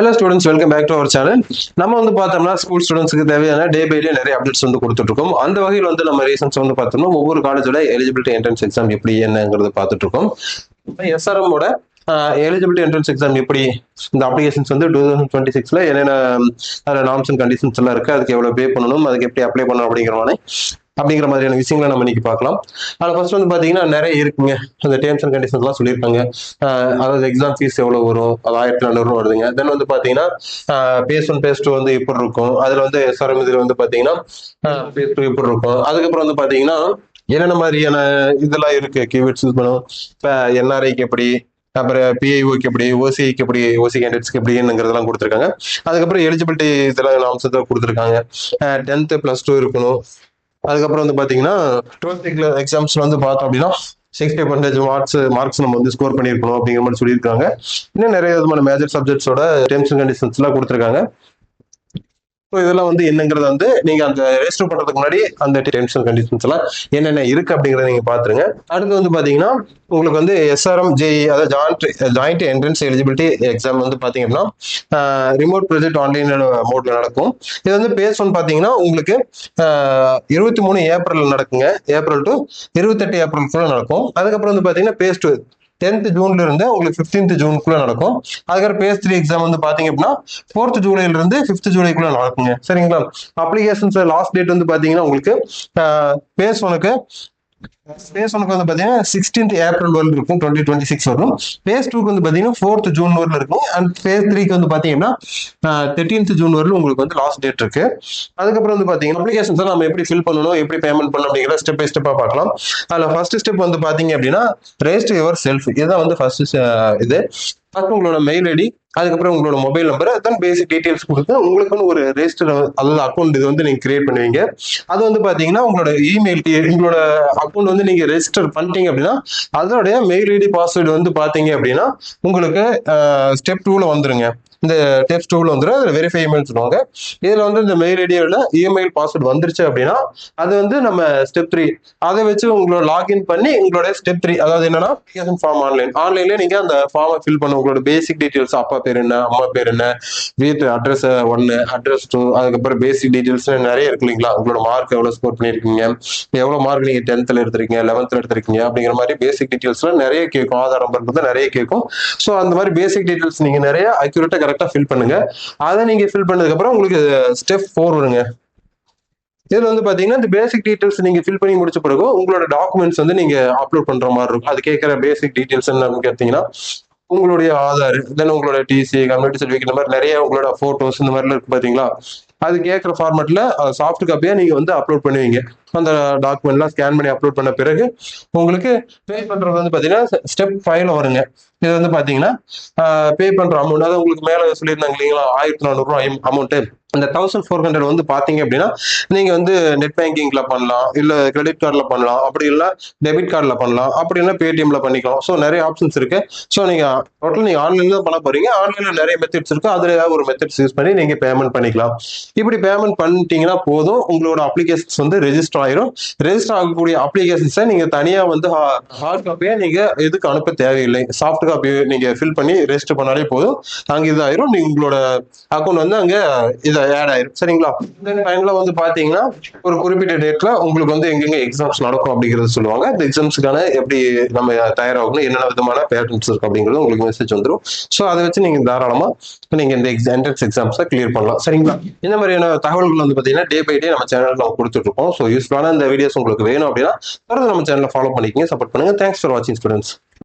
Hello students, welcome back to our channel. நம்ம வந்து பார்த்தோம்னா ஸ்கூல் ஸ்டூடெண்ட்ஸ்க்கு தேவையான டே பை டே நிறைய அப்டேட்ஸ் வந்து கொடுத்துட்டு இருக்கோம். அந்த வகையில் வந்து நம்ம ரீசன்ஸ் வந்து பார்த்தோம்னா ஒவ்வொரு காலேஜோட எலிஜிபிலிட்டி என்ட்ரன்ஸ் எக்ஸாம் எப்படி என்னங்கிறத பார்த்துட்டு இருக்கோம். எஸ்ஆர்எம் ஓட எலிஜிபிலிட்டி என்ட்ரன்ஸ் எக்ஸாம் எப்படி, இந்த அப்ளிகேஷன்ஸ் வந்து 2026ல என்னென்ன அதில் நார்ம்ஸ் அண்ட் கண்டிஷன்ஸ் எல்லாம் இருக்கு, அதுக்கு எவ்வளவு பே பண்ணணும், அதுக்கு எப்படி அப்ளை பண்ணணும் அப்படிங்கிற மாதிரியான விஷயங்களை நம்ம இன்னைக்கு பார்க்கலாம். அதில் ஃபர்ஸ்ட் வந்து பார்த்தீங்கன்னா நிறைய இருக்குங்க. அந்த டேர்ம்ஸ் அண்ட் கண்டிஷன்ஸ் எல்லாம் சொல்லியிருக்காங்க. அதாவது எக்ஸாம் ஃபீஸ் எவ்வளவு வரும், அது 1400 வருதுங்க. தென் வந்து பார்த்தீங்கன்னா பேஸ் ஒன் பேஸ் டூ வந்து எப்படி இருக்கும், அதில் வந்து எஸ்ஆர்எம் இதில் வந்து பார்த்தீங்கன்னா பேஸ் டூ எப்படி இருக்கும். அதுக்கப்புறம் வந்து பார்த்தீங்கன்னா என்னென்ன மாதிரியான இதெல்லாம் இருக்கு, கீவேர்ட்ஸ் யூஸ் பண்ணும். இப்போ என்ஆர்ஐக்கு எப்படி, அப்புறம் பிஐஓக்கு எப்படி, ஓசிஐக்கு எப்படி, ஓசி கேண்டிடேட்ஸ்க்கு எப்படிங்கிறதெல்லாம் கொடுத்துருக்காங்க. அதுக்கப்புறம் எலிஜிபிலிட்டி இதெல்லாம் அம்சத்தை கொடுத்துருக்காங்க. 10th +2 இருக்கணும். அதுக்கப்புறம் வந்து பாத்தீங்கன்னா 12th எக்ஸாம்ஸ்ல வந்து பார்த்தோம் அப்படின்னா 60% மார்க்ஸ் நம்ம வந்து ஸ்கோர் பண்ணியிருக்கணும் அப்படிங்கிற மாதிரி சொல்லியிருக்காங்க. இன்னும் நிறைய விதமான மேஜர் சப்ஜெக்ட்ஸோட டேர்ம்ஸ் அண்ட் கண்டிஷன்ஸ் எல்லாம் கொடுத்துருக்காங்க. ஸோ இதெல்லாம் வந்து என்னங்கிறது வந்து நீங்க அந்த ரெஜிஸ்டர் பண்றதுக்கு முன்னாடி அந்த டேர்ம்ஸ் அண்ட் கண்டிஷன்ஸ் எல்லாம் என்னென்ன இருக்கு அப்படிங்கறத நீங்க பாத்துருங்க. அடுத்து வந்து பாத்தீங்கன்னா உங்களுக்கு வந்து எஸ்ஆர்எம் ஜேஇ, அதாவது ஜாயிண்ட் என்ட்ரன்ஸ் எலிஜிபிலிட்டி எக்ஸாம் வந்து பாத்தீங்க அப்படின்னா ரிமோட் ப்ராஜெக்ட் ஆன்லைன் மோட்ல நடக்கும். இது வந்து பேஸ் ஒன் பாத்தீங்கன்னா உங்களுக்கு 23 ஏப்ரல் நடக்குங்க. ஏப்ரல் டு 28 ஏப்ரலுக்குள்ள நடக்கும். அதுக்கப்புறம் வந்து பாத்தீங்கன்னா பேஸ் டூ 10th ஜூன்ல இருந்து உங்களுக்கு 15th ஜூனுக்குள்ள நடக்கும். அதுக்கப்புறம் பேஸ் 3 எக்ஸாம் வந்து பாத்தீங்க அப்படின்னா 4th ஜூலைல இருந்து 5th ஜூலைக்குள்ள நடக்குங்க. சரிங்களா? அப்ளிகேஷன்ஸ் லாஸ்ட் டேட் வந்து பாத்தீங்கன்னா உங்களுக்கு பேஸ் ஒனுக்கு வந்து பாத்தீங்கன்னா 16th ஏப்ரல் வரல இருக்கும், 2026 வரும். பேஸ் டூக்கு வந்து பாத்தீங்கன்னா 4th ஜூன் வரல இருக்கும். அண்ட் பேஸ் 3க்கு வந்து பாத்தீங்கன்னா 13th ஜூன் வரல உங்களுக்கு வந்து லாஸ்ட் டேட் இருக்கு. அதுக்கப்புறம் வந்து பாத்தீங்கன்னா அப்ளிகேஷன்ஸ் நம்ம எப்படி ஃபில் பண்ணணும், எப்படி பேமெண்ட் பண்ணணும் அப்படிங்கிற ஸ்டெப் பை ஸ்டெப்பா பார்க்கலாம். அதுல ஃபர்ஸ்ட் ஸ்டெப் வந்து பாத்தீங்க அப்படின்னா ரெஜிஸ்டர் யுவர் செல்ஃப். இதுதான் வந்து ஃபர்ஸ்ட் இது. ஃபர்ஸ்ட் உங்களோட மெயில் ஐடி, அதுக்கப்புறம் உங்களோட மொபைல் நம்பர், அதான் பேசிக் டீடைல்ஸ் கொடுத்து உங்களுக்குன்னு ஒரு ரெஜிஸ்டர், அதாவது அக்கௌண்ட் இது வந்து நீங்க கிரியேட் பண்ணுவீங்க. அது வந்து பாத்தீங்கன்னா உங்களோட இமெயில், உங்களோட அக்கௌண்ட் வந்து நீங்க ரெஜிஸ்டர் பண்ணிட்டீங்க அப்படின்னா அதோடைய மெயில் ஐடி பாஸ்வேர்டு வந்து பாத்தீங்க அப்படின்னா உங்களுக்கு ஸ்டெப் 2ல வந்துருங்க. இந்த ஸ்டெப் 2ல வந்துடும். அதில் வெரிஃபை இமெயில் சொல்லுவாங்க. இதுல வந்து இந்த மெயில் ஐடியோட இமெயில் பாஸ்வேர்டு வந்துருச்சு அப்படின்னா அது வந்து நம்ம ஸ்டெப் 3 அதை வச்சு உங்களோட லாகின் பண்ணி உங்களோட ஸ்டெப் 3, அதாவது என்னன்னா ஃபார்ம் ஆன்லைன்ல நீங்க அந்த ஃபார்மை ஃபில் பண்ண உங்களோட பேசிக் டீடைல்ஸ், அப்பா பேர் என்ன, அம்மா பேர் என்ன, வீட்டு அட்ரஸ் 1, அட்ரஸ் 2, அதுக்கப்புறம் பேசிக் டீடைல்ஸ் நிறைய இருக்கு இல்லைங்களா. உங்களோட மார்க் எவ்வளவு ஸ்கோர் பண்ணிருக்கீங்க, எவ்வளவு மார்க் நீங்க 10th எடுத்திருக்கீங்க, 11th எடுத்திருக்கீங்க அப்படிங்கிற மாதிரி பேசிக் டீடைல்ஸ்லாம் நிறைய கேட்கும். ஆதார் நம்பர் நிறைய கேட்கும். ஸோ அந்த மாதிரி பேசிக் டீடைல்ஸ் நீங்க நிறைய அக்யூரேட்டா கரெக்டா ஃபில் பண்ணுங்க. அதை நீங்க ஃபில் பண்ணதுக்கு அப்புறம் உங்களுக்கு ஸ்டெப் 4 வருங்க. இதுல வந்து பாத்தீங்கன்னா இந்த பேசிக் டீடைல்ஸ் நீங்க ஃபில் பண்ணி முடிச்ச பிறகு உங்களோட டாக்குமெண்ட்ஸ் வந்து நீங்க அப்லோட் பண்ற மாதிரி இருக்கும். அது கேட்கிற பேசிக் டீடைல்ஸ் என்ன கேட்டீங்கன்னா உங்களுடைய ஆதார், தென் உங்களோட டிசி, கம்யூனிட்டி சர்டிஃபிகேட், இந்த மாதிரி நிறைய உங்களோட போட்டோஸ் இந்த மாதிரிலாம் இருக்கு பாத்தீங்களா. அது கேட்குற ஃபார்மேட்ல சாஃப்ட் காப்பியா நீங்க வந்து அப்லோட் பண்ணுவீங்க. அந்த டாக்குமெண்ட்லாம் ஸ்கேன் பண்ணி அப்லோட் பண்ண பிறகு உங்களுக்கு பே பண்றது வந்து பாத்தீங்கன்னா ஸ்டெப் 5ல வருங்க. இது வந்து பாத்தீங்கன்னா பே பண்ற அமௌண்ட், அதாவது உங்களுக்கு மேல சொல்லியிருந்தாங்க இல்லைங்களா 1400 அமௌண்ட், அந்த 1400 வந்து பாத்தீங்க அப்படின்னா நீங்க வந்து நெட் பேங்கிங்ல பண்ணலாம், இல்ல கிரெடிட் கார்டுல பண்ணலாம், அப்படி இல்ல டெபிட் கார்டுல பண்ணலாம், அப்படி இல்ல பேடிஎம்ல பண்ணிக்கலாம். ஸோ நிறைய ஆப்ஷன்ஸ் இருக்கு. ஸோ நீங்க டோட்டல் நீங்க ஆன்லைன்ல தான் பண்ண போறீங்க. ஆன்லைன்ல நிறைய மெத்தட்ஸ் இருக்கு. அதுல ஏதாவது ஒரு மெத்தட்ஸ் யூஸ் பண்ணி நீங்க பேமெண்ட் பண்ணிக்கலாம். இப்படி பேமெண்ட் பண்ணிட்டீங்கன்னா போதும், உங்களோட அப்ளிகேஷன்ஸ் வந்து ரெஜிஸ்டர் ஆயிரும். ரெஜிஸ்டர் ஆகக்கூடிய அப்ளிகேஷன்ஸை நீங்க தனியா வந்து ஹார்ட் காப்பியா நீங்க எதுக்கு அனுப்ப தேவையில்லை. சாஃப்ட் காப்பி நீங்க ஃபில் பண்ணி ரெஜிஸ்டர் பண்ணாலே போதும். அங்க இது ஆயிரும். உங்களோட அக்கௌண்ட் வந்து அங்க இதை ஆட் ஆயிரும். சரிங்களா? இந்த டைம்ல வந்து பாத்தீங்கன்னா ஒரு குறிப்பிட்ட டேட்ல உங்களுக்கு வந்து எங்கெங்க எக்ஸாம்ஸ் நடக்கும் அப்படிங்கறது சொல்லுவாங்க. இந்த எக்ஸாம்ஸ்க்கான எப்படி நம்ம தயாராகணும், என்னென்ன விதமான பேட்டர்ன்ஸ் இருக்கு அப்படிங்கிறது உங்களுக்கு மெசேஜ் வந்துடும். ஸோ அதை வச்சு நீங்க தாராளமா நீங்க இந்த என்ட்ரன்ஸ் எக்ஸாம்ஸை கிளியர் பண்ணலாம். சரிங்களா? இந்த மாதிரியான தகவல்கள் வந்து பாத்தீங்கன்னா டே பை டே நம்ம சேனல்ல நம்ம கொடுத்துட்டு இருக்கோம். ஸோ யூஸ்ஃபுல்லான இந்த வீடியோஸ் உங்களுக்கு வேணும் அப்படின்னா தொடர்ந்து நம்ம சேனலை ஃபாலோ பண்ணிக்கங்க, சப்போர்ட் பண்ணுங்க. தேங்க்ஸ் ஃபார் வாட்சிங் ஸ்டூடெண்ட்ஸ்.